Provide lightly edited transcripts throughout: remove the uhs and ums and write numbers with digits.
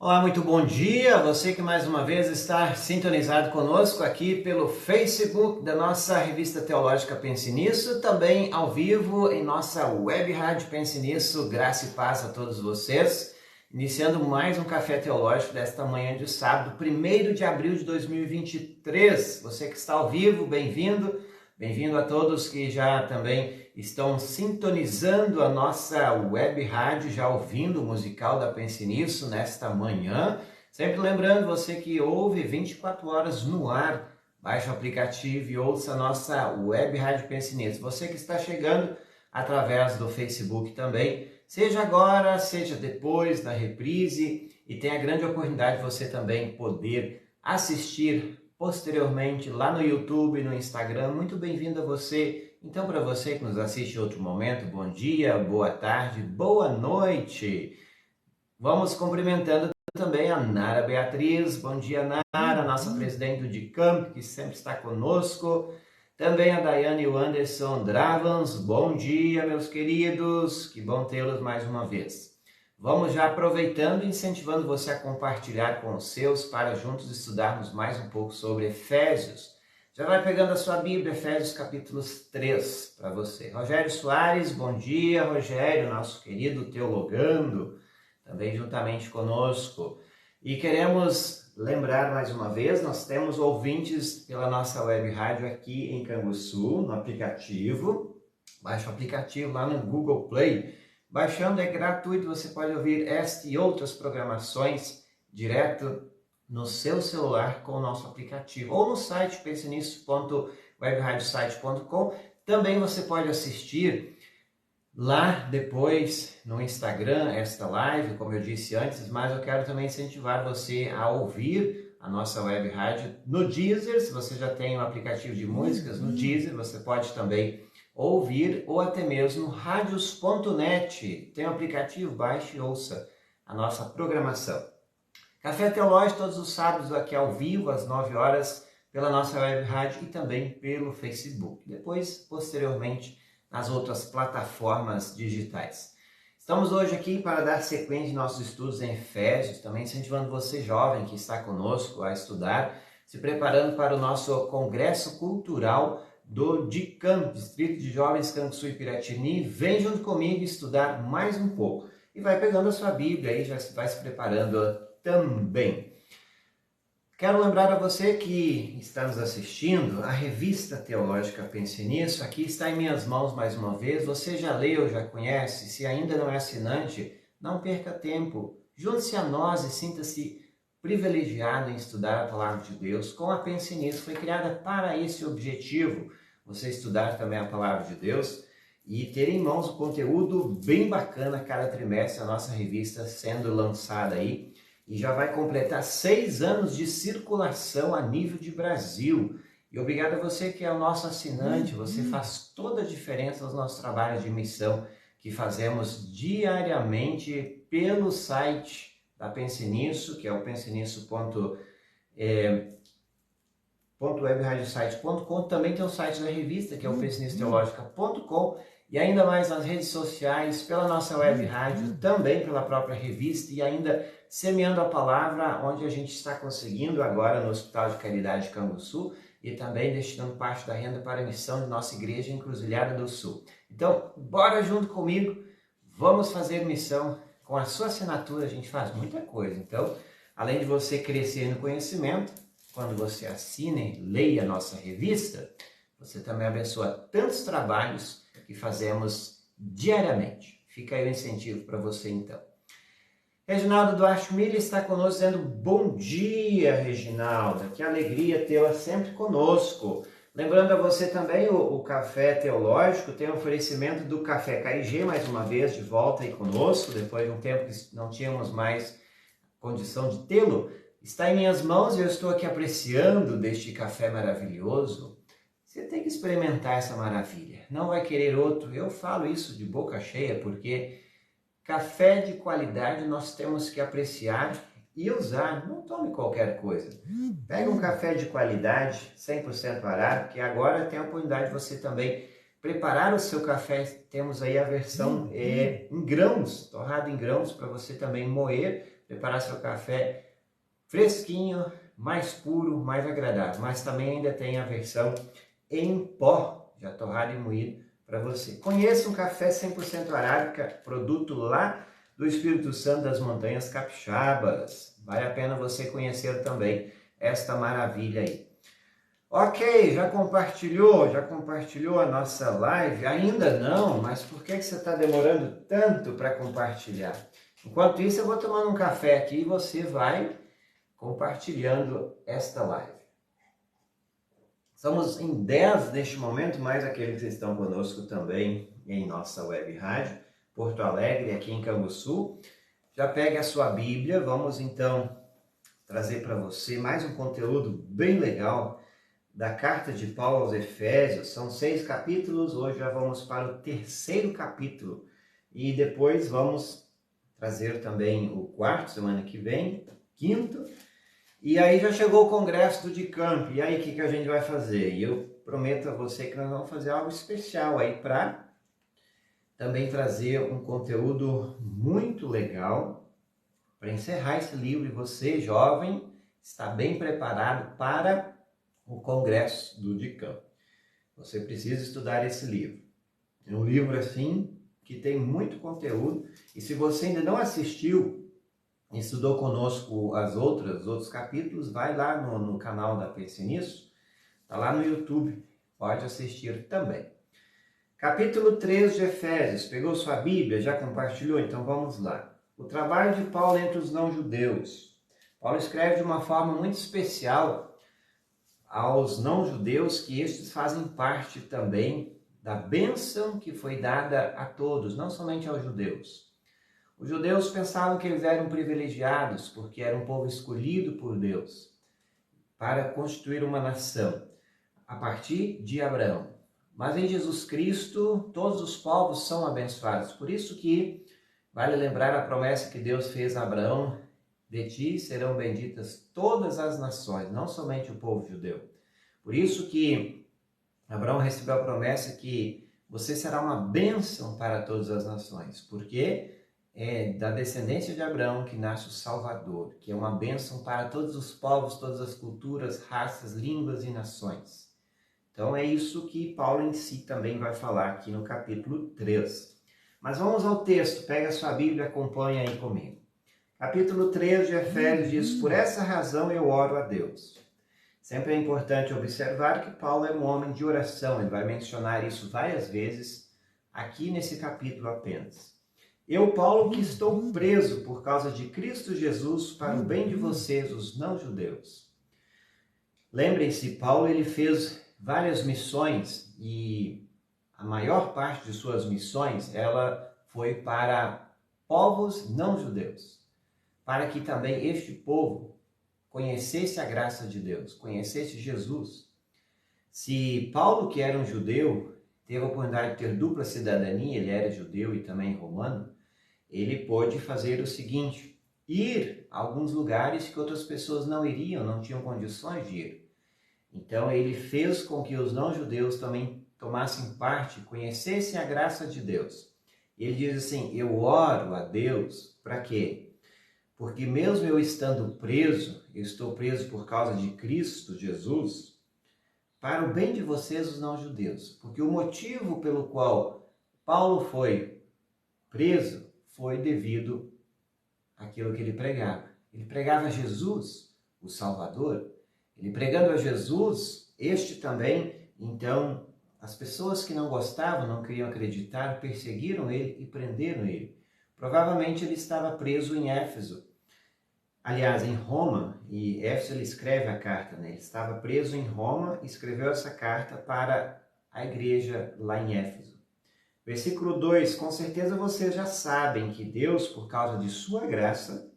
Olá, muito bom dia! Você que mais uma vez está sintonizado conosco aqui pelo Facebook da nossa revista teológica Pense Nisso, também ao vivo em nossa web rádio Pense Nisso. Graça e paz a todos vocês. Iniciando mais um Café Teológico desta manhã de sábado, 1º de abril de 2023. Você que está ao vivo, bem-vindo. Bem-vindo a todos que já também estão sintonizando a nossa web rádio, já ouvindo o musical da Pense Nisso nesta manhã. Sempre lembrando, você que ouve 24 horas no ar, baixe o aplicativo e ouça a nossa web rádio Pense Nisso. Você que está chegando através do Facebook também, seja agora, seja depois da reprise, e tem a grande oportunidade de você também poder assistir posteriormente lá no YouTube e no Instagram. Muito bem-vindo a você. Então, para você que nos assiste em outro momento, bom dia, boa tarde, boa noite. Vamos cumprimentando também a Nara Beatriz. Bom dia, Nara, nossa presidente do DICAMP, que sempre está conosco. Também a Daiane e o Anderson Dravans. Bom dia, meus queridos. Que bom tê-los mais uma vez. Vamos já aproveitando e incentivando você a compartilhar com os seus para juntos estudarmos mais um pouco sobre Efésios. Já vai pegando a sua Bíblia, Efésios capítulos 3 para você. Rogério Soares, bom dia, Rogério, nosso querido teologando, também juntamente conosco. E queremos lembrar mais uma vez, nós temos ouvintes pela nossa web rádio aqui em Canguçu, no aplicativo. Baixe o aplicativo lá no Google Play. Baixando é gratuito, você pode ouvir esta e outras programações direto no seu celular com o nosso aplicativo ou no site pensenisso.webradiosite.com. Também você pode assistir lá depois no Instagram esta live, como eu disse antes, mas eu quero também incentivar você a ouvir a nossa web rádio no Deezer. Se você já tem um aplicativo de músicas no Deezer, você pode também ouvir, ou até mesmo radios.net. Tem um aplicativo, baixe e ouça a nossa programação. Café Teológico todos os sábados aqui ao vivo, às 9 horas, pela nossa web rádio e também pelo Facebook. Depois, posteriormente, nas outras plataformas digitais. Estamos hoje aqui para dar sequência em nossos estudos em Efésios, também incentivando você jovem que está conosco a estudar, se preparando para o nosso Congresso Cultural do DICAMP, Distrito de Jovens Canguçu e Piratini. Vem junto comigo estudar mais um pouco. E vai pegando a sua Bíblia aí, já vai se preparando também. Quero lembrar a você que está nos assistindo, a revista teológica Pense Nisso, aqui está em minhas mãos mais uma vez. Você já leu, já conhece? Se ainda não é assinante, não perca tempo. Junte-se a nós e sinta-se privilegiado em estudar a Palavra de Deus com a Pense Nisso. Foi criada para esse objetivo, você estudar também a Palavra de Deus e ter em mãos um conteúdo bem bacana cada trimestre, a nossa revista sendo lançada aí. E já vai completar 6 anos de circulação a nível de Brasil. E obrigado a você que é o nosso assinante, você faz toda a diferença nos nossos trabalhos de missão que fazemos diariamente pelo site da Pense Nisso, que é o pensenisso.webradiosite.com. Também tem o site da revista, que é o pensenissoteologica.com, e ainda mais nas redes sociais, pela nossa web rádio, também pela própria revista, e ainda semeando a palavra, onde a gente está conseguindo agora no Hospital de Caridade de Canguçu, e também destinando parte da renda para a missão de nossa igreja em Encruzilhada do Sul. Então, bora junto comigo, vamos fazer missão. Com a sua assinatura a gente faz muita coisa. Então, além de você crescer no conhecimento, quando você assina e leia a nossa revista, você também abençoa tantos trabalhos que fazemos diariamente. Fica aí o incentivo para você então. Reginaldo Duarte Milha está conosco dizendo bom dia, Reginaldo. Que alegria tê-la sempre conosco. Lembrando a você também, o Café Teológico tem um oferecimento do Café KIG, mais uma vez de volta aí conosco, depois de um tempo que não tínhamos mais condição de tê-lo. Está em minhas mãos e eu estou aqui apreciando deste café maravilhoso. Você tem que experimentar essa maravilha, não vai querer outro. Eu falo isso de boca cheia porque café de qualidade nós temos que apreciar e usar. Não tome qualquer coisa. Pega um café de qualidade, 100% arábica, que agora tem a oportunidade de você também preparar o seu café. Temos aí a versão em grãos, torrado em grãos, para você também moer preparar seu café fresquinho, mais puro, mais agradável. Mas também ainda tem a versão em pó, já torrado e moído, para você. Conheça um café 100% arábica, produto lá do Espírito Santo das Montanhas Capixabas. Vale a pena você conhecer também esta maravilha aí. Ok, já compartilhou a nossa live? Ainda não, mas por que você está demorando tanto para compartilhar? Enquanto isso, eu vou tomando um café aqui e você vai compartilhando esta live. Somos em 10 neste momento, mais aqueles que estão conosco também em nossa web rádio, Porto Alegre, aqui em Canguçu. Já pegue a sua Bíblia, vamos então trazer para você mais um conteúdo bem legal da carta de Paulo aos Efésios. São 6 capítulos, hoje já vamos para o 3º capítulo e depois vamos trazer também o 4º semana que vem, 5º, e aí já chegou o congresso do DICAMP, e aí o que a gente vai fazer? E eu prometo a você que nós vamos fazer algo especial aí para também trazer um conteúdo muito legal para encerrar esse livro, e você, jovem, está bem preparado para o Congresso do DICAMP. Você precisa estudar esse livro. É um livro assim que tem muito conteúdo, e se você ainda não assistiu, estudou conosco os outros capítulos, vai lá no canal da Pense Nisso, está lá no YouTube, pode assistir também. Capítulo 3 de Efésios, pegou sua Bíblia, já compartilhou? Então vamos lá. O trabalho de Paulo entre os não-judeus. Paulo escreve de uma forma muito especial aos não-judeus, que estes fazem parte também da bênção que foi dada a todos, não somente aos judeus. Os judeus pensavam que eles eram privilegiados, porque era um povo escolhido por Deus para constituir uma nação, a partir de Abraão. Mas em Jesus Cristo, todos os povos são abençoados. Por isso que vale lembrar a promessa que Deus fez a Abraão: de ti serão benditas todas as nações, não somente o povo judeu. Por isso que Abraão recebeu a promessa que você será uma bênção para todas as nações, porque é da descendência de Abraão que nasce o Salvador, que é uma bênção para todos os povos, todas as culturas, raças, línguas e nações. Então é isso que Paulo em si também vai falar aqui no capítulo 3. Mas vamos ao texto, pega a sua Bíblia e acompanha aí comigo. Capítulo 3 de Efésios diz: por essa razão eu oro a Deus. Sempre é importante observar que Paulo é um homem de oração, ele vai mencionar isso várias vezes aqui nesse capítulo apenas. Eu, Paulo, que estou preso por causa de Cristo Jesus para o bem de vocês, os não-judeus. Lembrem-se, Paulo ele fez várias missões e a maior parte de suas missões ela foi para povos não-judeus, para que também este povo conhecesse a graça de Deus, conhecesse Jesus. Se Paulo, que era um judeu, teve a oportunidade de ter dupla cidadania, ele era judeu e também romano, ele pôde fazer o seguinte: ir a alguns lugares que outras pessoas não iriam, não tinham condições de ir. Então ele fez com que os não-judeus também tomassem parte, conhecessem a graça de Deus. Ele diz assim: eu oro a Deus para quê? Porque mesmo eu estando preso, eu estou preso por causa de Cristo Jesus, para o bem de vocês, os não-judeus. Porque o motivo pelo qual Paulo foi preso foi devido àquilo que ele pregava. Ele pregava Jesus, o Salvador. Ele pregando a Jesus, este também, então, as pessoas que não gostavam, não queriam acreditar, perseguiram ele e prenderam ele. Provavelmente ele estava preso em Éfeso. Aliás, em Roma, e Éfeso ele escreve a carta, né? Ele estava preso em Roma e escreveu essa carta para a igreja lá em Éfeso. Versículo 2, com certeza vocês já sabem que Deus, por causa de sua graça,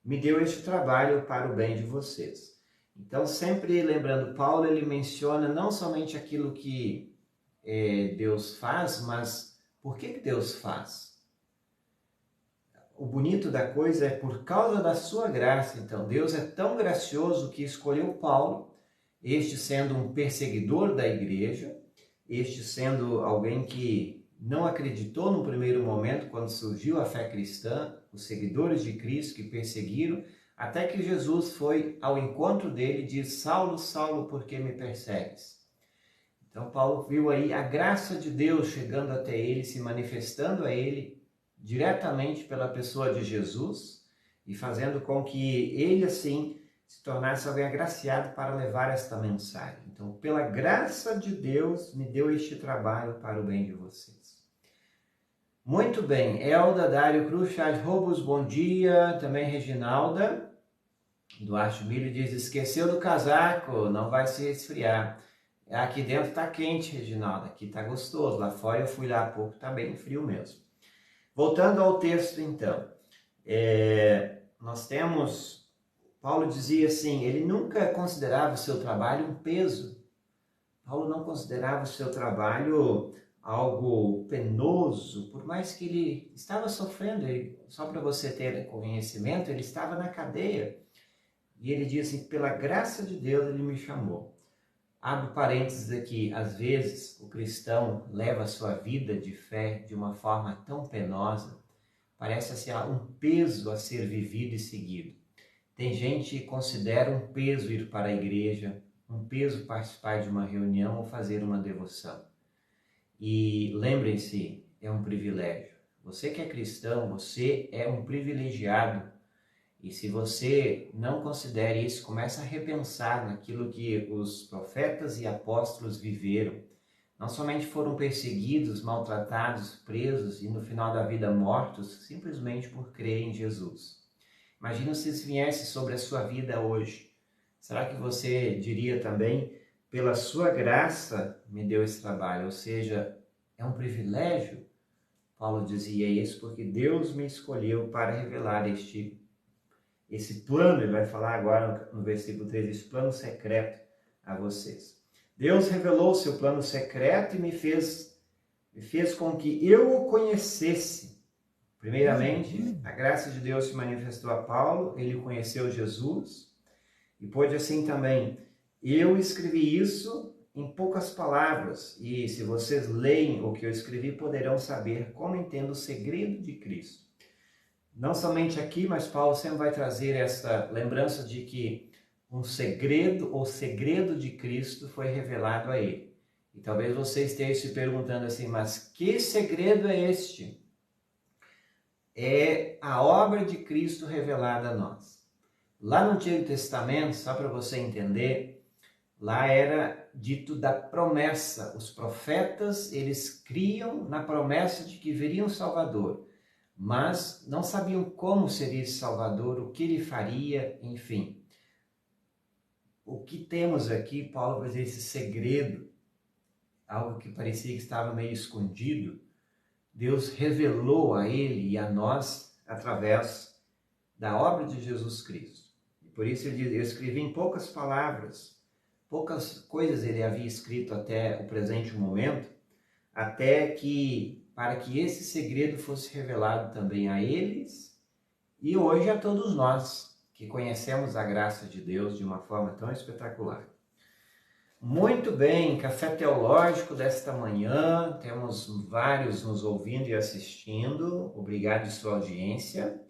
me deu este trabalho para o bem de vocês. Então, sempre lembrando, Paulo ele menciona não somente aquilo que Deus faz, mas por que Deus faz? O bonito da coisa é por causa da sua graça. Então, Deus é tão gracioso que escolheu Paulo, este sendo um perseguidor da igreja, este sendo alguém que não acreditou no primeiro momento, quando surgiu a fé cristã, os seguidores de Cristo que perseguiram, até que Jesus foi ao encontro dele e disse: Saulo, Saulo, por que me persegues? Então Paulo viu aí a graça de Deus chegando até ele, se manifestando a ele diretamente pela pessoa de Jesus e fazendo com que ele assim se tornasse alguém agraciado para levar esta mensagem. Então, pela graça de Deus, me deu este trabalho para o bem de vocês. Muito bem, Elda, Dário Cruz, Charles Robos, bom dia. Também Reginalda, Duarte Milho diz: esqueceu do casaco, não vai se resfriar. Aqui dentro tá quente, Reginalda, aqui tá gostoso. Lá fora eu fui lá há pouco, tá bem frio mesmo. Voltando ao texto, então, nós temos, Paulo dizia assim, ele nunca considerava o seu trabalho um peso. Paulo não considerava o seu trabalho algo penoso, por mais que ele estava sofrendo. Só para você ter conhecimento, ele estava na cadeia. E ele diz assim: pela graça de Deus ele me chamou. Abro parênteses aqui, às vezes o cristão leva a sua vida de fé de uma forma tão penosa, parece assim um peso a ser vivido e seguido. Tem gente que considera um peso ir para a igreja, um peso participar de uma reunião ou fazer uma devoção. E lembrem-se, é um privilégio. Você que é cristão, você é um privilegiado. E se você não considera isso, começa a repensar naquilo que os profetas e apóstolos viveram. Não somente foram perseguidos, maltratados, presos e no final da vida mortos, simplesmente por crer em Jesus. Imagina se isso viesse sobre a sua vida hoje. Será que você diria também: pela sua graça me deu esse trabalho? Ou seja, é um privilégio? Paulo dizia isso porque Deus me escolheu para revelar esse plano, ele vai falar agora no versículo 3, esse plano secreto a vocês. Deus revelou o seu plano secreto e me fez com que eu o conhecesse. Primeiramente, a graça de Deus se manifestou a Paulo, ele conheceu Jesus, e pôde assim também: eu escrevi isso em poucas palavras, e se vocês leem o que eu escrevi, poderão saber como entendo o segredo de Cristo. Não somente aqui, mas Paulo sempre vai trazer essa lembrança de que um segredo, o segredo de Cristo foi revelado a ele. E talvez você esteja se perguntando assim: mas que segredo é este? É a obra de Cristo revelada a nós. Lá no Antigo Testamento, só para você entender, lá era dito da promessa. Os profetas, eles criam na promessa de que viria um Salvador, mas não sabiam como seria esse Salvador, o que ele faria, enfim. O que temos aqui, Paulo vai dizer, esse segredo, algo que parecia que estava meio escondido, Deus revelou a ele e a nós através da obra de Jesus Cristo. E por isso ele diz: eu escrevi em poucas palavras, poucas coisas ele havia escrito até o presente momento, para que esse segredo fosse revelado também a eles e hoje a todos nós que conhecemos a graça de Deus de uma forma tão espetacular. Muito bem, café teológico desta manhã, temos vários nos ouvindo e assistindo, obrigado de sua audiência.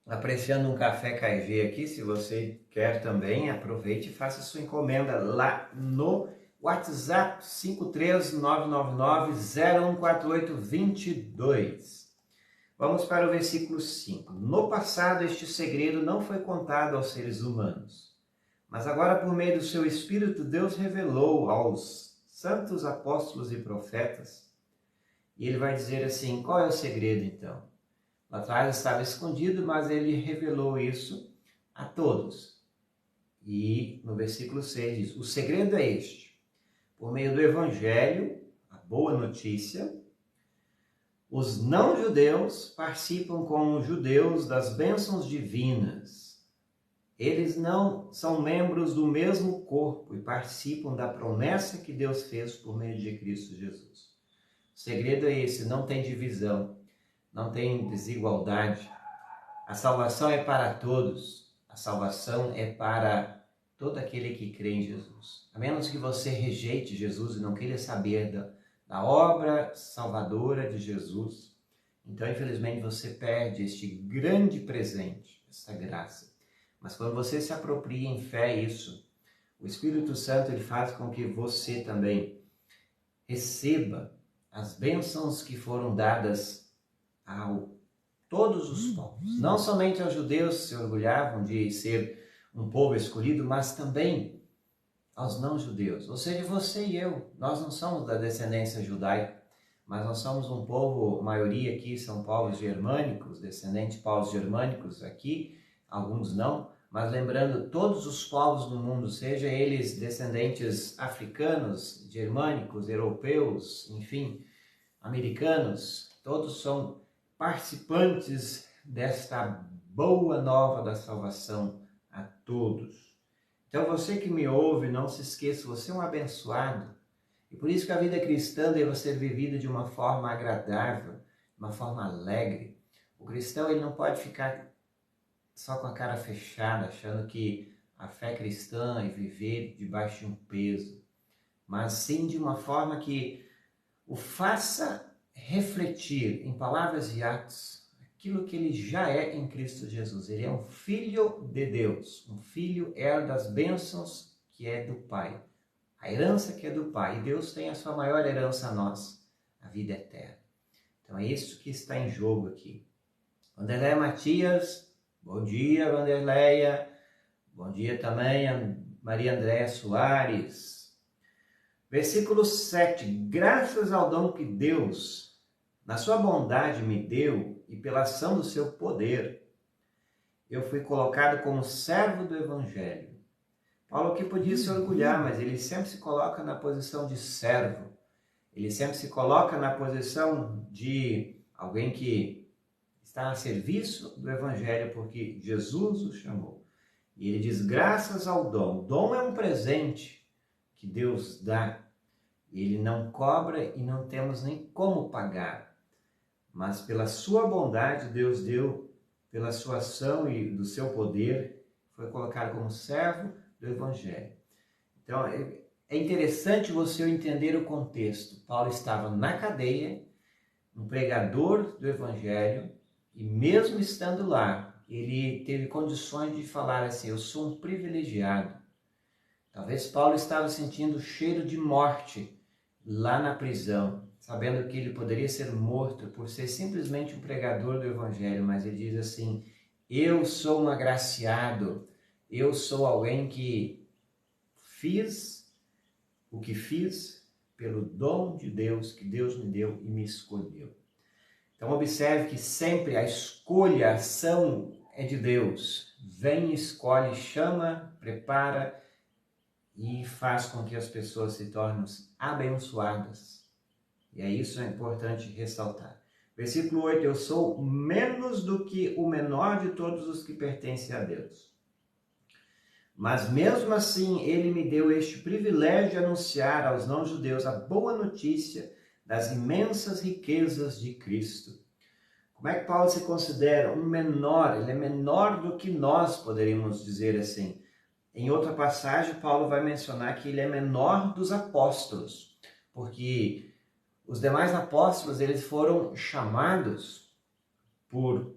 Apreciando um café KG aqui, se você quer também, aproveite e faça sua encomenda lá no WhatsApp 53999014822. Vamos para o versículo 5. No passado este segredo não foi contado aos seres humanos, mas agora por meio do seu Espírito Deus revelou aos santos apóstolos e profetas. E ele vai dizer assim: qual é o segredo então? Lá atrás estava escondido, mas ele revelou isso a todos. E no versículo 6 diz: o segredo é este: por meio do Evangelho, a boa notícia, os não-judeus participam com os judeus das bênçãos divinas. Eles não são membros do mesmo corpo e participam da promessa que Deus fez por meio de Cristo Jesus. O segredo é esse: não tem divisão, não tem desigualdade. A salvação é para todos. A salvação é para todo aquele que crê em Jesus. A menos que você rejeite Jesus e não queira saber da obra salvadora de Jesus, então, infelizmente, você perde este grande presente, essa graça. Mas quando você se apropria em fé isso, o Espírito Santo ele faz com que você também receba as bênçãos que foram dadas a todos os povos. Não somente aos judeus que se orgulhavam de ser um povo escolhido, mas também aos não-judeus. Ou seja, você e eu, nós não somos da descendência judaica, mas nós somos um povo, a maioria aqui são povos germânicos, descendentes de povos germânicos aqui, alguns não, mas lembrando, todos os povos do mundo, seja eles descendentes africanos, germânicos, europeus, enfim, americanos, todos são participantes desta boa nova da salvação a todos. Então você que me ouve, não se esqueça, você é um abençoado. E por isso que a vida cristã deve ser vivida de uma forma agradável, de uma forma alegre. O cristão ele não pode ficar só com a cara fechada, achando que a fé cristã é viver debaixo de um peso, mas sim de uma forma que o faça refletir em palavras e atos aquilo que ele já é em Cristo Jesus. Ele é um filho de Deus, um filho herda das bênçãos que é do Pai. A herança que é do Pai. E Deus tem a sua maior herança a nós, a vida eterna. Então é isso que está em jogo aqui. Vanderleia Matias, bom dia, Vanderleia. Bom dia também a Maria Andréa Soares. Versículo 7. Graças ao dom que Deus, na sua bondade, me deu e pela ação do seu poder, eu fui colocado como servo do Evangelho. Paulo aqui podia se orgulhar, mas ele sempre se coloca na posição de servo. Ele sempre se coloca na posição de alguém que está a serviço do Evangelho, porque Jesus o chamou. E ele diz, graças ao dom. O dom é um presente que Deus dá. Ele não cobra e não temos nem como pagar. Mas pela sua bondade, Deus deu, pela sua ação e do seu poder, foi colocado como servo do Evangelho. Então, é interessante você entender o contexto. Paulo estava na cadeia, um pregador do Evangelho, e mesmo estando lá, ele teve condições de falar assim, eu sou um privilegiado. Talvez Paulo estava sentindo o cheiro de morte lá na prisão, sabendo que ele poderia ser morto por ser simplesmente um pregador do Evangelho, mas ele diz assim, eu sou um agraciado, eu sou alguém que fiz o que fiz pelo dom de Deus que Deus me deu e me escolheu. Então observe que sempre a escolha, a ação é de Deus. Vem, escolhe, chama, prepara e faz com que as pessoas se tornem abençoadas. E é isso que é importante ressaltar. Versículo 8, eu sou menos do que o menor de todos os que pertencem a Deus. Mas mesmo assim, ele me deu este privilégio de anunciar aos não-judeus a boa notícia das imensas riquezas de Cristo. Como é que Paulo se considera um menor? Ele é menor do que nós, poderíamos dizer assim. Em outra passagem, Paulo vai mencionar que ele é menor dos apóstolos, porque os demais apóstolos eles foram chamados por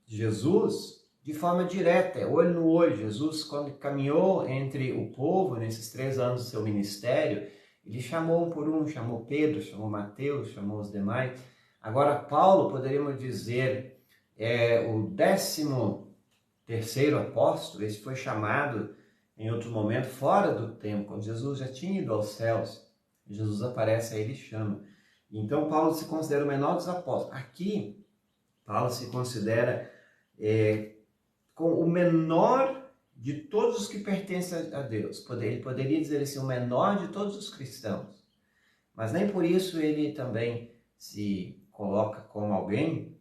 Jesus de forma direta, olho no olho. Jesus, quando caminhou entre o povo, nesses 3 anos do seu ministério, ele chamou um por um, chamou Pedro, chamou Mateus, chamou os demais. Agora, Paulo, poderíamos dizer, é o 13º apóstolo. Esse foi chamado em outro momento, fora do tempo, quando Jesus já tinha ido aos céus. Jesus aparece a ele e chama. Então, Paulo se considera o menor dos apóstolos. Aqui, Paulo se considera com o menor de todos os que pertencem a Deus. Ele poderia dizer assim, o menor de todos os cristãos. Mas nem por isso ele também se coloca como alguém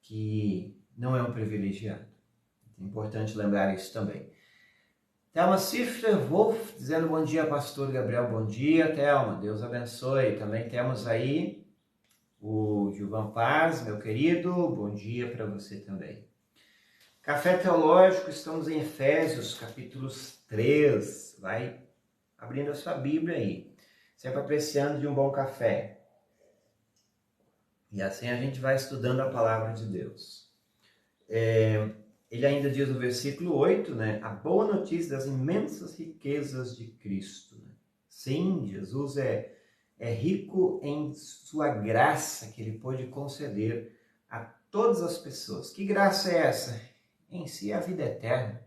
que não é um privilegiado. É importante lembrar isso também. Thelma Sifter Wolf dizendo bom dia, pastor Gabriel. Bom dia, Thelma. Deus abençoe. Também temos aí o Gilvan Paz, meu querido. Bom dia para você também. Café Teológico, estamos em Efésios, capítulos 3. Vai abrindo a sua Bíblia aí, sempre apreciando de um bom café. E assim a gente vai estudando a palavra de Deus. Ele ainda diz no versículo 8, né? A boa notícia das imensas riquezas de Cristo. Sim, Jesus é rico em sua graça que ele pôde conceder a todas as pessoas. Que graça é essa? Em si a vida eterna.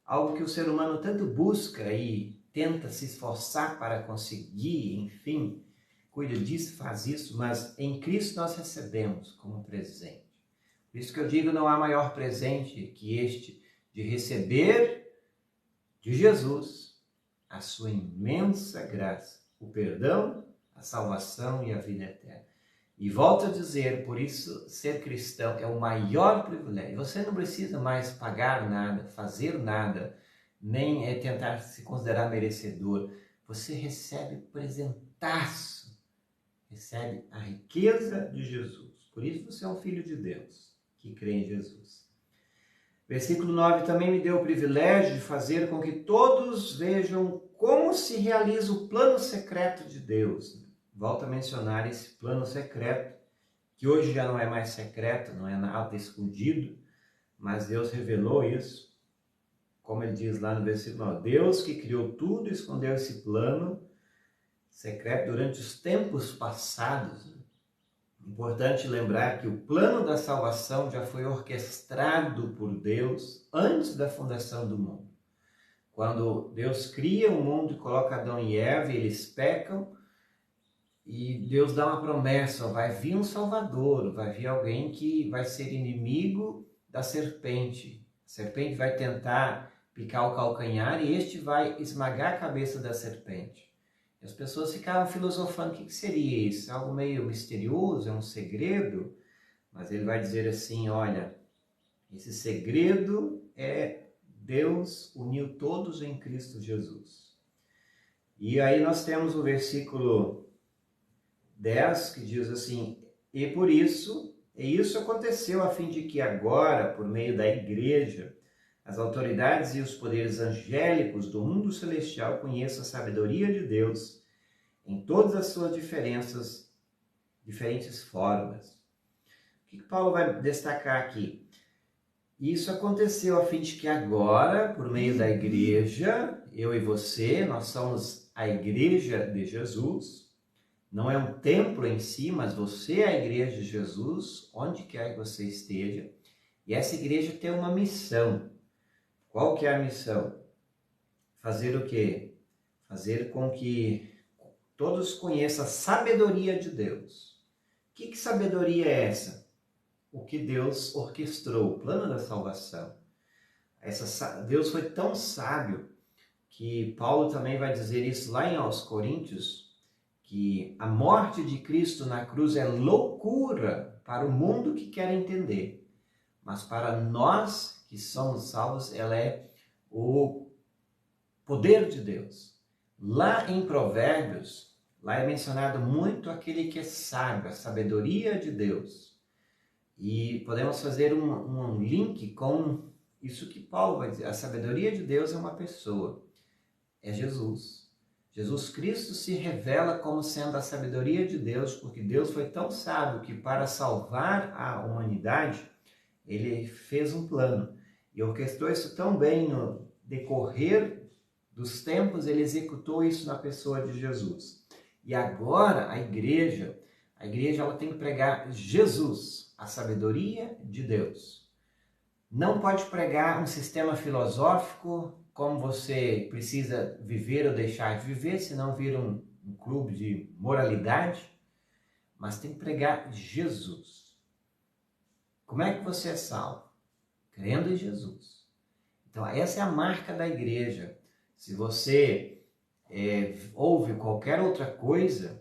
Algo que o ser humano tanto busca e tenta se esforçar para conseguir, enfim, cuida disso, faz isso, mas em Cristo nós recebemos como presente. Por isso que eu digo, não há maior presente que este de receber de Jesus a sua imensa graça, o perdão, a salvação e a vida eterna. E volto a dizer, por isso ser cristão é o maior privilégio. Você não precisa mais pagar nada, fazer nada, nem tentar se considerar merecedor. Você recebe presentaço, recebe a riqueza de Jesus. Por isso você é um filho de Deus, que crê em Jesus. Versículo 9, também me deu o privilégio de fazer com que todos vejam como se realiza o plano secreto de Deus. Volto a mencionar esse plano secreto, que hoje já não é mais secreto, não é nada escondido, mas Deus revelou isso. Como ele diz lá no versículo 9, Deus que criou tudo escondeu esse plano secreto durante os tempos passados. Importante lembrar que o plano da salvação já foi orquestrado por Deus antes da fundação do mundo. Quando Deus cria o mundo e coloca Adão e Eva, eles pecam, e Deus dá uma promessa, vai vir um Salvador, vai vir alguém que vai ser inimigo da serpente. A serpente vai tentar picar o calcanhar e este vai esmagar a cabeça da serpente. E as pessoas ficavam filosofando, o que seria isso? É algo meio misterioso, é um segredo? Mas ele vai dizer assim, olha, esse segredo é Deus uniu todos em Cristo Jesus. E aí nós temos o versículo 10, que diz assim, e isso aconteceu a fim de que agora, por meio da igreja, as autoridades e os poderes angélicos do mundo celestial conheçam a sabedoria de Deus em todas as suas diferentes formas. O que Paulo vai destacar aqui? Isso aconteceu a fim de que agora, por meio da igreja, eu e você, nós somos a igreja de Jesus. Não é um templo em si, mas você é a igreja de Jesus, onde quer que você esteja. E essa igreja tem uma missão. Qual que é a missão? Fazer o quê? Fazer com que todos conheçam a sabedoria de Deus. Que sabedoria é essa? O que Deus orquestrou, o plano da salvação. Deus foi tão sábio que Paulo também vai dizer isso lá em aos Coríntios, que a morte de Cristo na cruz é loucura para o mundo que quer entender, mas para nós que somos salvos, ela é o poder de Deus. Lá em Provérbios, lá é mencionado muito aquele que é sábio, a sabedoria de Deus. E podemos fazer um link com isso que Paulo vai dizer. A sabedoria de Deus é uma pessoa, é Jesus. Jesus Cristo se revela como sendo a sabedoria de Deus, porque Deus foi tão sábio que para salvar a humanidade, ele fez um plano. E orquestrou isso tão bem no decorrer dos tempos, ele executou isso na pessoa de Jesus. E agora a igreja ela tem que pregar Jesus, a sabedoria de Deus. Não pode pregar um sistema filosófico, como você precisa viver ou deixar de viver, senão vira um clube de moralidade, mas tem que pregar Jesus. Como é que você é salvo? Crendo em Jesus. Então essa é a marca da igreja. Se você ouve qualquer outra coisa,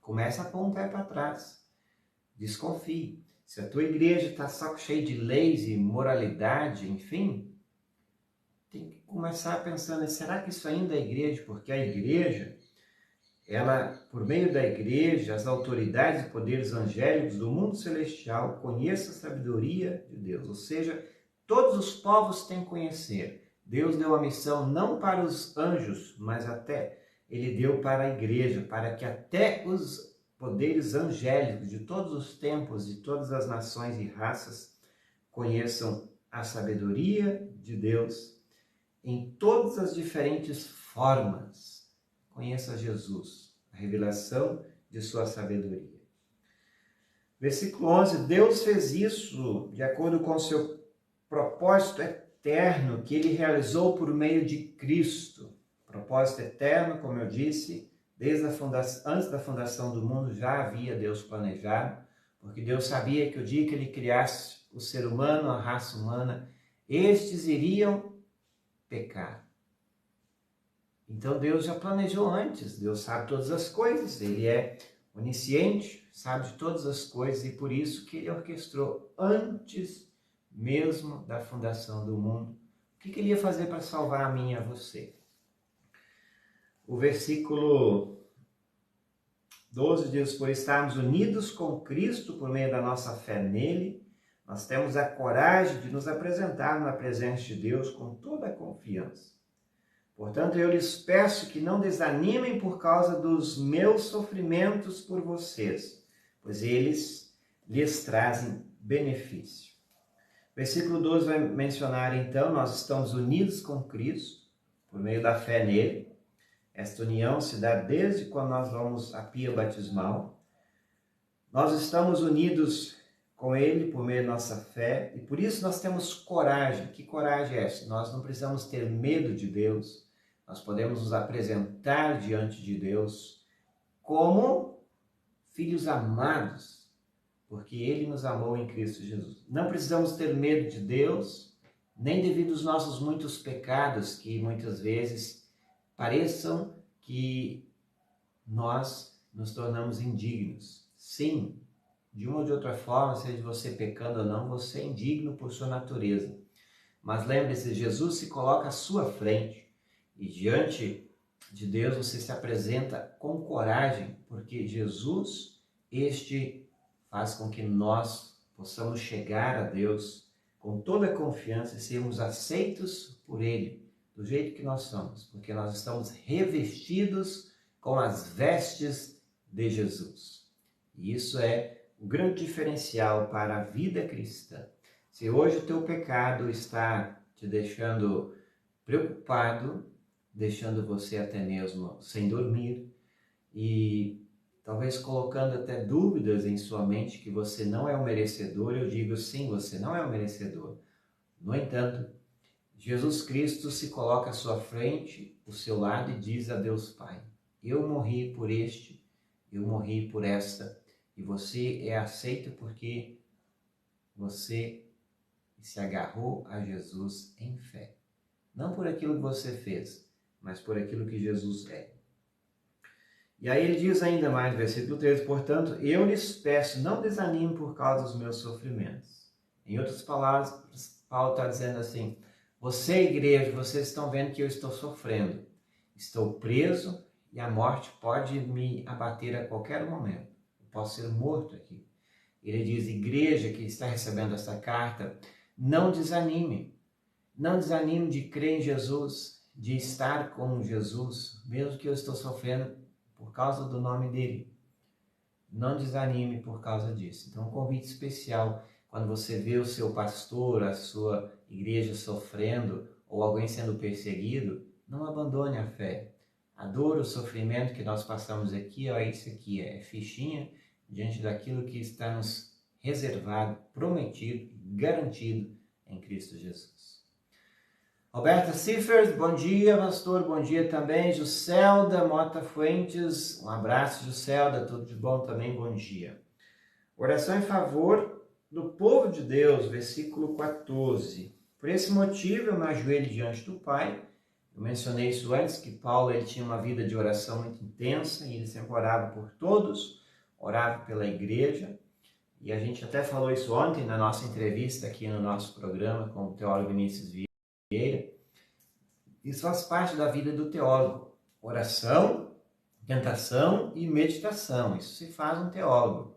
começa a pôr um pé para trás. Desconfie. Se a tua igreja está saco cheio de leis e moralidade, enfim, tem que começar pensando, será que isso ainda é igreja? Porque a igreja, ela, por meio da igreja, as autoridades e poderes angélicos do mundo celestial conhecem a sabedoria de Deus. Ou seja, todos os povos têm que conhecer. Deus deu a missão não para os anjos, mas Ele deu para a igreja, para que até os poderes angélicos de todos os tempos, de todas as nações e raças, conheçam a sabedoria de Deus em todas as diferentes formas. Conheça Jesus, a revelação de sua sabedoria. Versículo 11, Deus fez isso de acordo com o seu propósito eterno que Ele realizou por meio de Cristo. Propósito eterno, como eu disse, antes da fundação do mundo já havia Deus planejado, porque Deus sabia que o dia que Ele criasse o ser humano, a raça humana, estes iriam pecar. Então Deus já planejou antes, Deus sabe todas as coisas, Ele é onisciente, sabe de todas as coisas e por isso que Ele orquestrou antes mesmo da fundação do mundo. O que Ele ia fazer para salvar a mim e a você? O versículo 12 diz, por estarmos unidos com Cristo por meio da nossa fé nele, nós temos a coragem de nos apresentar na presença de Deus com toda a confiança. Portanto, eu lhes peço que não desanimem por causa dos meus sofrimentos por vocês, pois eles lhes trazem benefício. Versículo 12 vai mencionar, então, nós estamos unidos com Cristo por meio da fé nele. Esta união se dá desde quando nós vamos à pia batismal. Nós estamos unidos com Ele por meio da nossa fé e por isso nós temos coragem. Que coragem é essa? Nós não precisamos ter medo de Deus. Nós podemos nos apresentar diante de Deus como filhos amados, porque Ele nos amou em Cristo Jesus. Não precisamos ter medo de Deus, nem devido aos nossos muitos pecados que muitas vezes pareçam que nós nos tornamos indignos. Sim, de uma ou de outra forma, seja você pecando ou não, você é indigno por sua natureza. Mas lembre-se, Jesus se coloca à sua frente e diante de Deus você se apresenta com coragem, porque Jesus, faz com que nós possamos chegar a Deus com toda a confiança e sermos aceitos por Ele, do jeito que nós somos, porque nós estamos revestidos com as vestes de Jesus. E isso é o grande diferencial para a vida cristã. Se hoje o teu pecado está te deixando preocupado, deixando você até mesmo sem dormir e talvez colocando até dúvidas em sua mente que você não é o merecedor, eu digo sim, você não é o merecedor. No entanto, Jesus Cristo se coloca à sua frente, ao seu lado e diz a Deus Pai, eu morri por eu morri por esta, e você é aceito porque você se agarrou a Jesus em fé. Não por aquilo que você fez, mas por aquilo que Jesus é. E aí ele diz ainda mais no versículo 13, portanto, eu lhes peço, não desanime por causa dos meus sofrimentos. Em outras palavras, Paulo está dizendo assim, você, igreja, vocês estão vendo que eu estou sofrendo. Estou preso e a morte pode me abater a qualquer momento. Eu posso ser morto aqui. Ele diz, igreja que está recebendo essa carta, não desanime. Não desanime de crer em Jesus, de estar com Jesus, mesmo que eu estou sofrendo por causa do nome dele. Não desanime por causa disso. Então, um convite especial, quando você vê o seu pastor, a sua igreja sofrendo ou alguém sendo perseguido, não abandone a fé. A dor, o sofrimento que nós passamos aqui, ó, isso aqui é fichinha diante daquilo que está nos reservado, prometido, garantido em Cristo Jesus. Roberta Cifers, bom dia, pastor, bom dia também. Juscelda Mota Fuentes, um abraço, Juscelda, tudo de bom também, bom dia. Oração em favor do povo de Deus, versículo 14. Por esse motivo eu me ajoelho diante do Pai. Eu mencionei isso antes, que Paulo ele tinha uma vida de oração muito intensa e ele sempre orava por todos, orava pela igreja. E a gente até falou isso ontem na nossa entrevista aqui no nosso programa com o teólogo Vinícius Vieira. Isso faz parte da vida do teólogo. Oração, tentação e meditação. Isso se faz um teólogo.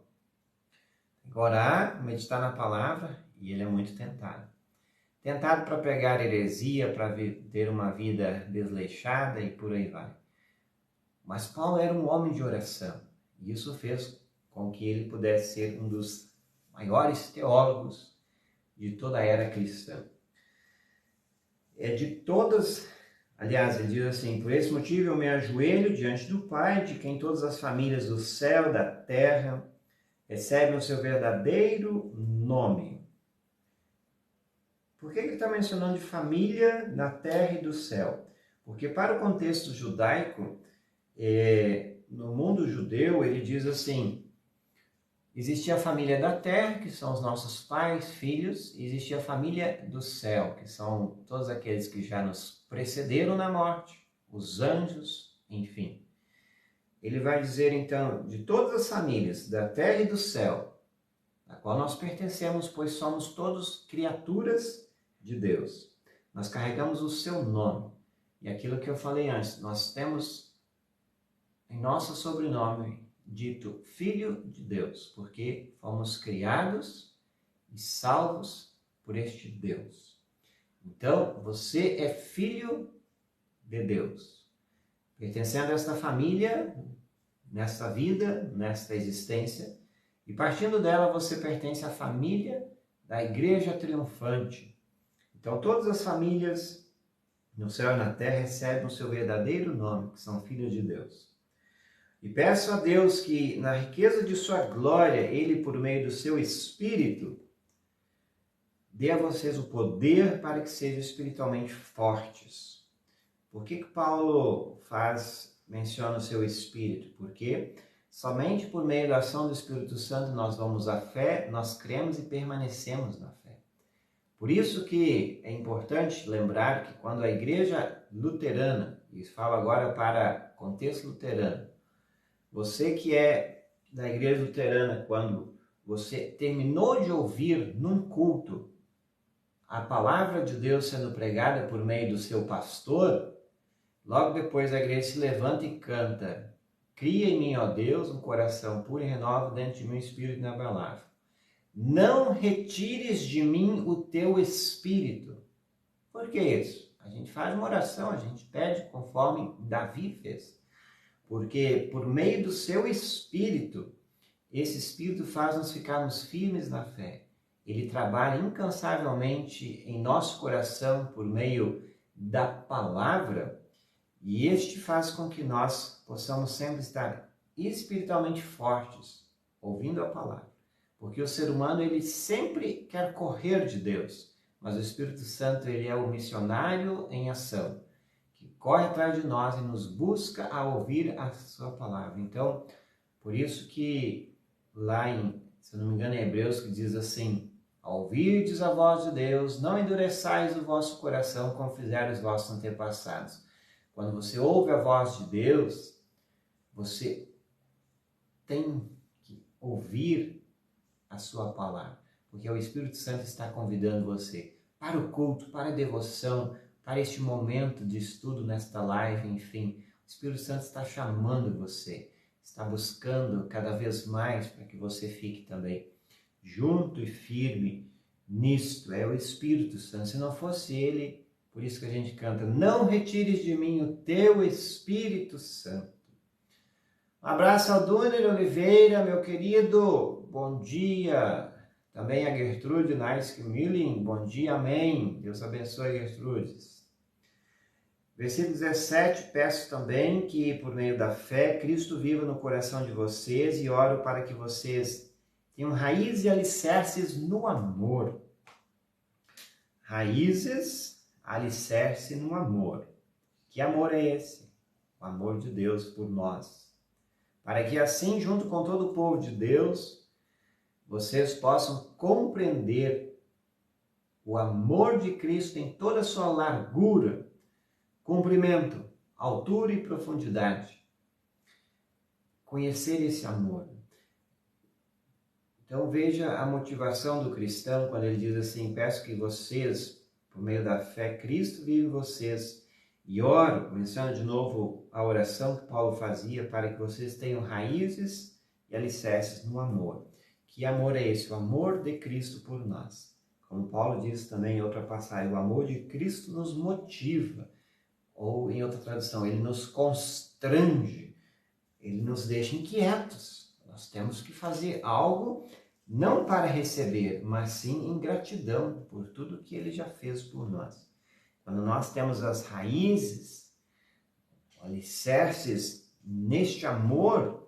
Tem que orar, meditar na palavra e ele é muito tentado. tentado para pregar heresia, para ter uma vida desleixada e por aí vai. Mas Paulo era um homem de oração, e isso fez com que ele pudesse ser um dos maiores teólogos de toda a era cristã. Aliás, ele diz assim: por esse motivo eu me ajoelho diante do Pai, de quem todas as famílias do céu, da terra, recebem o seu verdadeiro nome. Por que ele está mencionando de família na terra e do céu? Porque para o contexto judaico, no mundo judeu, ele diz assim: existia a família da terra, que são os nossos pais, filhos, e existia a família do céu, que são todos aqueles que já nos precederam na morte, os anjos, enfim. Ele vai dizer então, de todas as famílias da terra e do céu, a qual nós pertencemos, pois somos todos criaturas de Deus. Nós carregamos o seu nome. E aquilo que eu falei antes, nós temos em nosso sobrenome dito Filho de Deus, porque fomos criados e salvos por este Deus. Então, você é filho de Deus, pertencendo a esta família, nesta vida, nesta existência, e partindo dela você pertence à família da Igreja Triunfante. Então, todas as famílias no céu e na terra recebem o seu verdadeiro nome, que são filhos de Deus. E peço a Deus que, na riqueza de sua glória, Ele, por meio do seu Espírito, dê a vocês o poder para que sejam espiritualmente fortes. Por que Paulo menciona o seu Espírito? Porque somente por meio da ação do Espírito Santo nós vamos à fé, nós cremos e permanecemos na fé. Por isso que é importante lembrar que quando a igreja luterana, e falo agora para contexto luterano, você que é da igreja luterana, quando você terminou de ouvir num culto a palavra de Deus sendo pregada por meio do seu pastor, logo depois a igreja se levanta e canta: cria em mim, ó Deus, um coração puro e renova dentro de mim um espírito inabalável. Não retires de mim o teu espírito. Por que isso? A gente faz uma oração, a gente pede conforme Davi fez. Porque por meio do seu Espírito, esse Espírito faz-nos ficarmos firmes na fé. Ele trabalha incansavelmente em nosso coração por meio da palavra, e este faz com que nós possamos sempre estar espiritualmente fortes, ouvindo a palavra. Porque o ser humano, ele sempre quer correr de Deus, mas o Espírito Santo, ele é o missionário em ação, corre atrás de nós e nos busca a ouvir a sua palavra. Então, por isso que lá se não me engano, em Hebreus, que diz assim: ao ouvirdes a voz de Deus, não endureçais o vosso coração como fizeram os vossos antepassados. Quando você ouve a voz de Deus, você tem que ouvir a sua palavra, porque o Espírito Santo está convidando você para o culto, para a devoção, para este momento de estudo nesta live, enfim. O Espírito Santo está chamando você, está buscando cada vez mais para que você fique também junto e firme nisto. É o Espírito Santo. Se não fosse Ele, por isso que a gente canta: não retires de mim o teu Espírito Santo. Um abraço ao Duner Oliveira, meu querido. Bom dia. Também a Gertrude Naiske Milling, bom dia, amém. Deus abençoe, Gertrudes. Versículo 17, peço também que, por meio da fé, Cristo viva no coração de vocês, e oro para que vocês tenham raízes e alicerces no amor. Raízes, alicerce no amor. Que amor é esse? O amor de Deus por nós. Para que assim, junto com todo o povo de Deus, vocês possam compreender o amor de Cristo em toda a sua largura, comprimento, altura e profundidade. Conhecer esse amor. Então veja a motivação do cristão quando ele diz assim: peço que vocês, por meio da fé, Cristo vive em vocês. E oro, menciona de novo a oração que Paulo fazia, para que vocês tenham raízes e alicerces no amor. Que amor é esse? O amor de Cristo por nós. Como Paulo diz também em outra passagem, o amor de Cristo nos motiva. Ou, em outra tradução, ele nos constrange, ele nos deixa inquietos. Nós temos que fazer algo não para receber, mas sim em gratidão por tudo que ele já fez por nós. Quando nós temos as raízes, alicerces neste amor,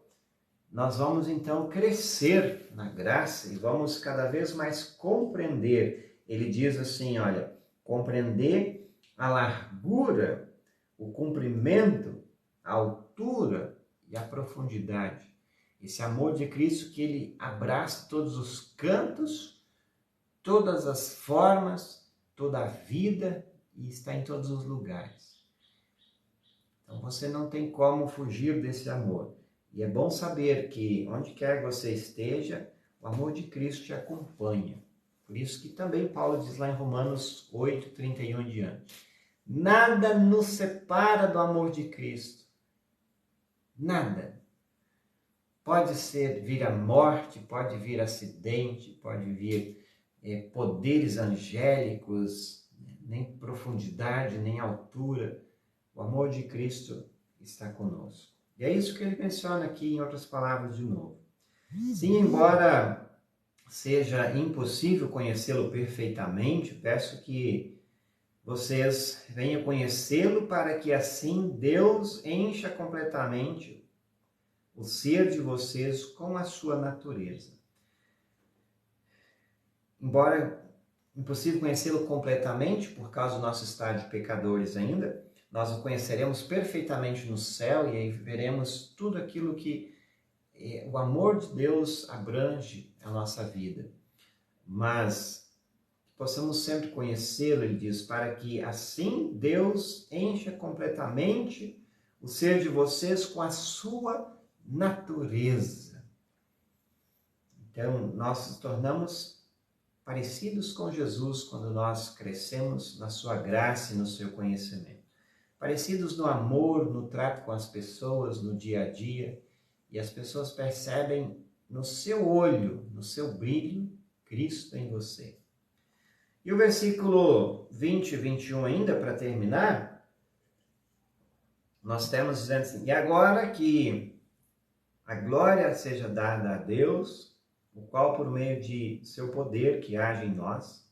nós vamos então crescer na graça e vamos cada vez mais compreender. Ele diz assim, olha, compreender a largura, o comprimento, a altura e a profundidade. Esse amor de Cristo que ele abraça todos os cantos, todas as formas, toda a vida e está em todos os lugares. Então você não tem como fugir desse amor. E é bom saber que onde quer que você esteja, o amor de Cristo te acompanha. Por isso que também Paulo diz lá em Romanos 8, 31 em diante. Nada nos separa do amor de Cristo. Nada. Pode vir a morte, pode vir acidente, pode vir poderes angélicos, nem profundidade, nem altura. O amor de Cristo está conosco. E é isso que ele menciona aqui, em outras palavras, de novo. Sim, embora seja impossível conhecê-lo perfeitamente, peço que vocês venham conhecê-lo para que assim Deus encha completamente o ser de vocês com a sua natureza. Embora impossível conhecê-lo completamente, por causa do nosso estado de pecadores ainda, nós o conheceremos perfeitamente no céu e aí veremos tudo aquilo que o amor de Deus abrange a nossa vida. Mas possamos sempre conhecê-lo, ele diz, para que assim Deus encha completamente o ser de vocês com a sua natureza. Então, nós nos tornamos parecidos com Jesus quando nós crescemos na sua graça e no seu conhecimento. Parecidos no amor, no trato com as pessoas, no dia a dia. E as pessoas percebem no seu olho, no seu brilho, Cristo em você. E o versículo 20 e 21 ainda, para terminar, nós temos dizendo assim, e agora que a glória seja dada a Deus, o qual por meio de seu poder que age em nós,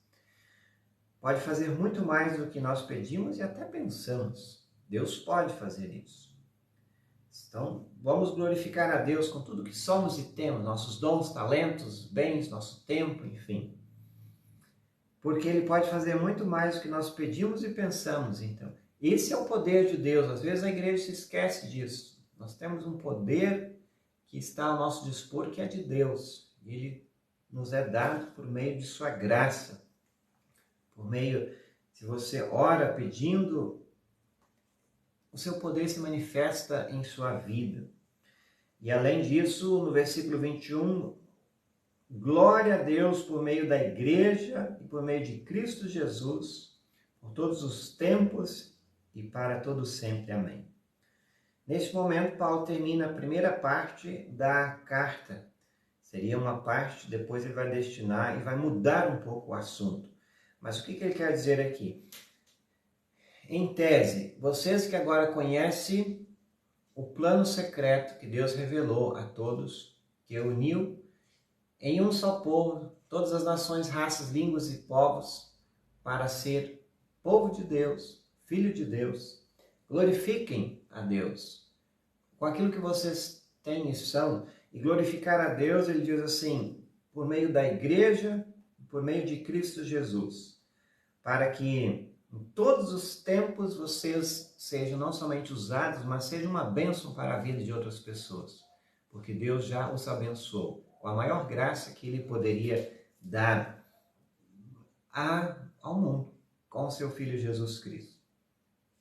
pode fazer muito mais do que nós pedimos e até pensamos. Deus pode fazer isso. Então, vamos glorificar a Deus com tudo que somos e temos, nossos dons, talentos, bens, nosso tempo, enfim. Porque Ele pode fazer muito mais do que nós pedimos e pensamos, então. Esse é o poder de Deus. Às vezes a igreja se esquece disso. Nós temos um poder que está ao nosso dispor, que é de Deus. Ele nos é dado por meio de sua graça. Por meio, se você ora pedindo, o seu poder se manifesta em sua vida. E além disso, no versículo 21, glória a Deus por meio da igreja e por meio de Cristo Jesus, por todos os tempos e para todo sempre. Amém. Neste momento, Paulo termina a primeira parte da carta. Seria uma parte, depois ele vai destinar e vai mudar um pouco o assunto. Mas o que ele quer dizer aqui? Em tese, vocês que agora conhecem o plano secreto que Deus revelou a todos, que uniu em um só povo todas as nações, raças, línguas e povos, para ser povo de Deus, filho de Deus, glorifiquem a Deus com aquilo que vocês têm e são, e glorificar a Deus, ele diz assim, por meio da igreja, por meio de Cristo Jesus, para que em todos os tempos vocês sejam não somente usados, mas sejam uma bênção para a vida de outras pessoas, porque Deus já os abençoou com a maior graça que Ele poderia dar ao mundo, com o seu Filho Jesus Cristo.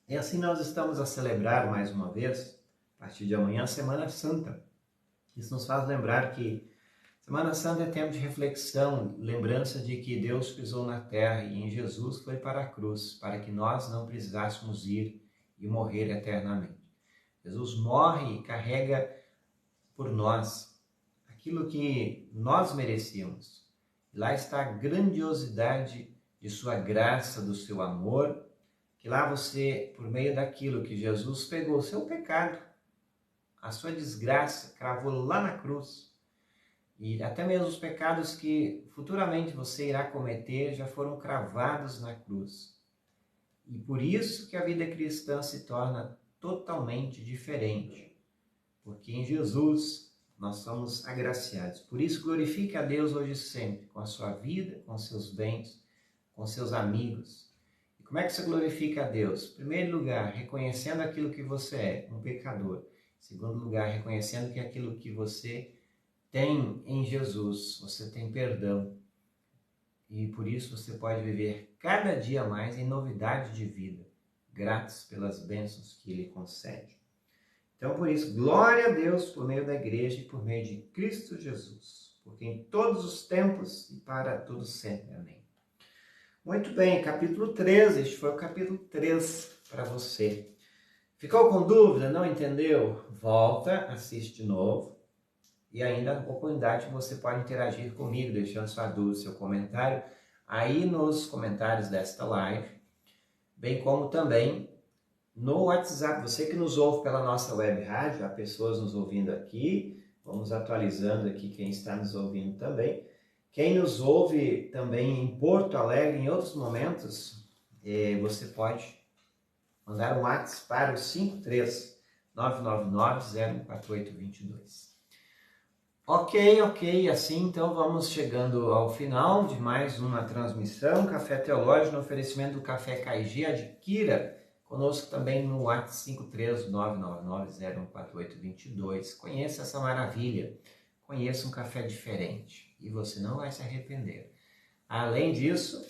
E assim nós estamos a celebrar mais uma vez, a partir de amanhã, a Semana Santa. Isso nos faz lembrar que Semana Santa é tempo de reflexão, lembrança de que Deus pisou na terra e em Jesus foi para a cruz, para que nós não precisássemos ir e morrer eternamente. Jesus morre e carrega por nós aquilo que nós merecíamos. Lá está a grandiosidade de sua graça, do seu amor, que lá você, por meio daquilo que Jesus pegou, o seu pecado, a sua desgraça, cravou lá na cruz. E até mesmo os pecados que futuramente você irá cometer já foram cravados na cruz. E por isso que a vida cristã se torna totalmente diferente. Porque em Jesus nós somos agraciados. Por isso glorifique a Deus hoje e sempre, com a sua vida, com seus bens, com seus amigos. E como é que você glorifica a Deus? Em primeiro lugar, reconhecendo aquilo que você é, um pecador. Em segundo lugar, reconhecendo que aquilo que você tem em Jesus, você tem perdão. E por isso você pode viver cada dia mais em novidade de vida, gratos pelas bênçãos que Ele concede. Então, por isso, glória a Deus por meio da igreja e por meio de Cristo Jesus, porque em todos os tempos e para todos sempre. Amém. Muito bem, capítulo 13, este foi o capítulo 3 para você. Ficou com dúvida? Não entendeu? Volta, assiste de novo. E ainda a oportunidade que você pode interagir comigo, deixando sua dúvida, seu comentário, aí nos comentários desta live, bem como também no WhatsApp. Você que nos ouve pela nossa web rádio, há pessoas nos ouvindo aqui, vamos atualizando aqui quem está nos ouvindo também. Quem nos ouve também em Porto Alegre, em outros momentos, você pode mandar um WhatsApp para o 53999-04822. Ok, assim então vamos chegando ao final de mais uma transmissão, Café Teológico, no oferecimento do Café Caigi. Adquira conosco também no WhatsApp 53999-04822. Conheça essa maravilha, conheça um café diferente e você não vai se arrepender. Além disso,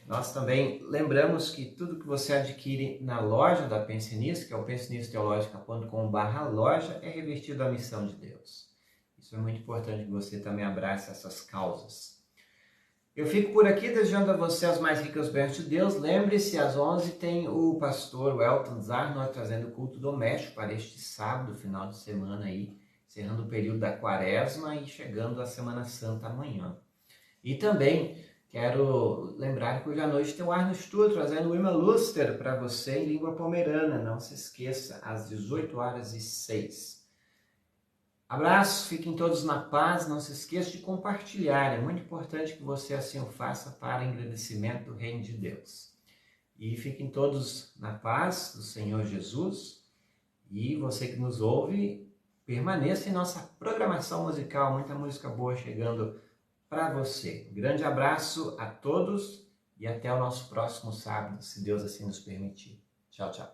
nós também lembramos que tudo que você adquire na loja da Pensinista, que é o pensinistateologica.com/loja, é revestido à missão de Deus. Isso é muito importante que você também abrace essas causas. Eu fico por aqui desejando a você as mais ricas bênçãos de Deus. Lembre-se, às 11 tem o pastor Welton Zarnot trazendo o culto doméstico para este sábado, final de semana aí, encerrando o período da quaresma e chegando à Semana Santa amanhã. E também quero lembrar que hoje à noite tem o Arno Stur trazendo o Irma Luster para você em língua pomerana. Não se esqueça, às 18h06. Abraço, fiquem todos na paz, não se esqueça de compartilhar, é muito importante que você assim o faça para engrandecimento do reino de Deus. E fiquem todos na paz do Senhor Jesus, e você que nos ouve, permaneça em nossa programação musical, muita música boa chegando para você. Um grande abraço a todos e até o nosso próximo sábado, se Deus assim nos permitir. Tchau, tchau.